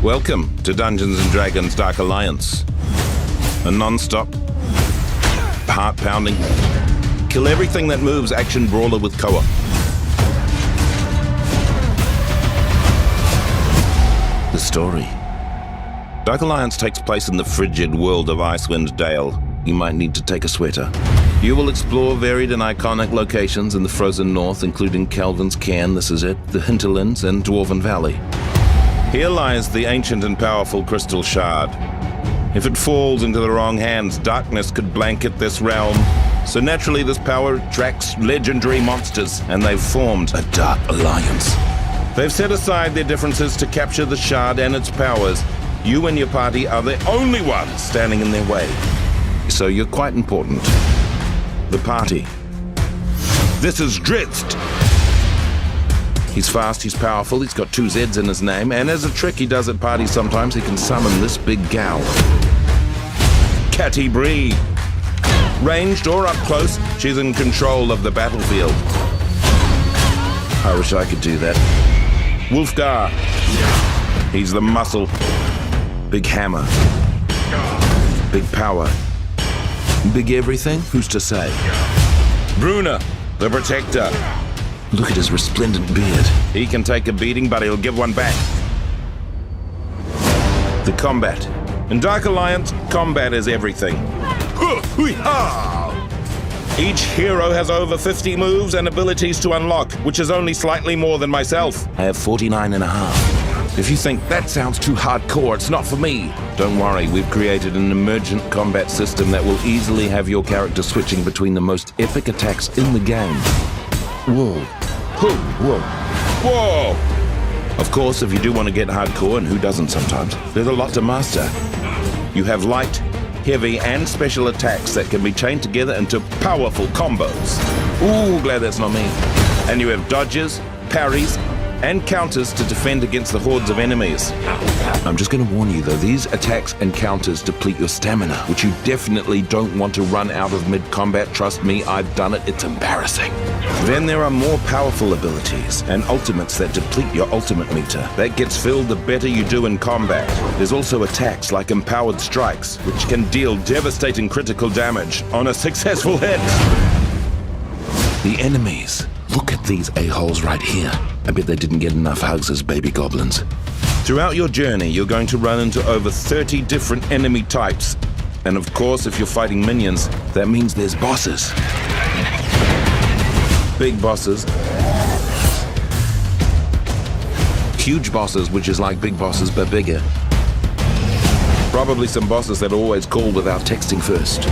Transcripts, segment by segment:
Welcome to Dungeons & Dragons Dark Alliance. A non-stop, heart-pounding, kill everything that moves action brawler with co-op. The story. Dark Alliance takes place in the frigid world of Icewind Dale. You might need to take a sweater. You will explore varied and iconic locations in the frozen north, including Kelvin's Cairn, this is it, the Hinterlands, and Dwarven Valley. Here lies the ancient and powerful Crystal Shard. If it falls into the wrong hands, darkness could blanket this realm. So naturally this power attracts legendary monsters, and they've formed a Dark Alliance. They've set aside their differences to capture the Shard and its powers. You and your party are the only ones standing in their way. So you're quite important. The party. This is Drizzt. He's fast, he's powerful, he's got 2 Zs in his name, and as a trick he does at parties sometimes, he can summon this big gal. Catti Brie. Ranged or up close, she's in control of the battlefield. I wish I could do that. Wulfgar. He's the muscle. Big hammer. Big power. Big everything? Who's to say? Bruna, the protector. Look at his resplendent beard. He can take a beating, but he'll give one back. The combat. In Dark Alliance, combat is everything. Each hero has over 50 moves and abilities to unlock, which is only slightly more than myself. I have 49 and a half. If you think that sounds too hardcore, it's not for me. Don't worry, we've created an emergent combat system that will easily have your character switching between the most epic attacks in the game. Whoa. Whoa. Whoa! Of course, if you do want to get hardcore, and who doesn't sometimes, there's a lot to master. You have light, heavy, and special attacks that can be chained together into powerful combos. Ooh, glad that's not me. And you have dodges, parries, and counters to defend against the hordes of enemies. I'm just going to warn you though, these attacks and counters deplete your stamina, which you definitely don't want to run out of mid-combat. Trust me, I've done it, it's embarrassing. Then there are more powerful abilities and ultimates that deplete your ultimate meter. That gets filled the better you do in combat. There's also attacks like empowered strikes, which can deal devastating critical damage on a successful hit. The enemies. Look at these a-holes right here. I bet they didn't get enough hugs as baby goblins. Throughout your journey, you're going to run into over 30 different enemy types. And of course, if you're fighting minions, that means there's bosses. Big bosses. Huge bosses, which is like big bosses, but bigger. Probably some bosses that are always called without texting first.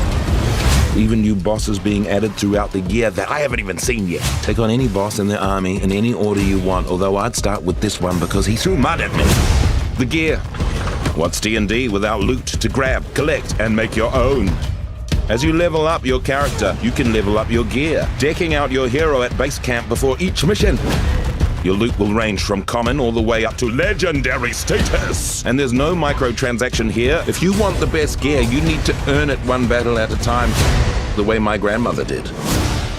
Even new bosses being added throughout the year that I haven't even seen yet. Take on any boss in the army in any order you want, although I'd start with this one because he threw mud at me. The gear. What's D&D without loot to grab, collect, and make your own? As you level up your character, you can level up your gear, decking out your hero at base camp before each mission. Your loot will range from common all the way up to legendary status. And there's no microtransaction here. If you want the best gear, you need to earn it one battle at a time, the way my grandmother did.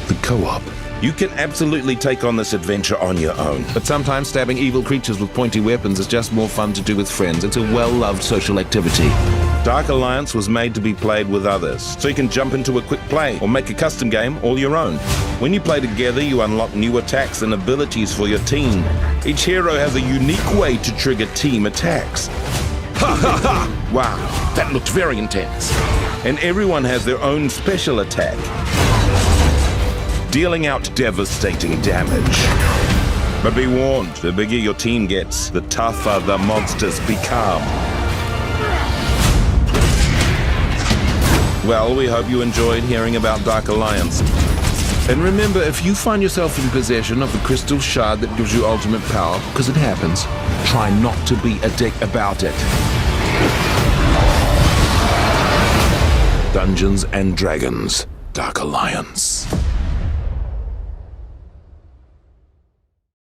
The co-op. You can absolutely take on this adventure on your own. But sometimes stabbing evil creatures with pointy weapons is just more fun to do with friends. It's a well-loved social activity. Dark Alliance was made to be played with others, so you can jump into a quick play or make a custom game all your own. When you play together, you unlock new attacks and abilities for your team. Each hero has a unique way to trigger team attacks. Ha ha ha! Wow, that looked very intense. And everyone has their own special attack, dealing out devastating damage. But be warned, the bigger your team gets, the tougher the monsters become. Well, we hope you enjoyed hearing about Dark Alliance. And remember, if you find yourself in possession of the Crystal Shard that gives you ultimate power, because it happens, try not to be a dick about it. Dungeons & Dragons Dark Alliance.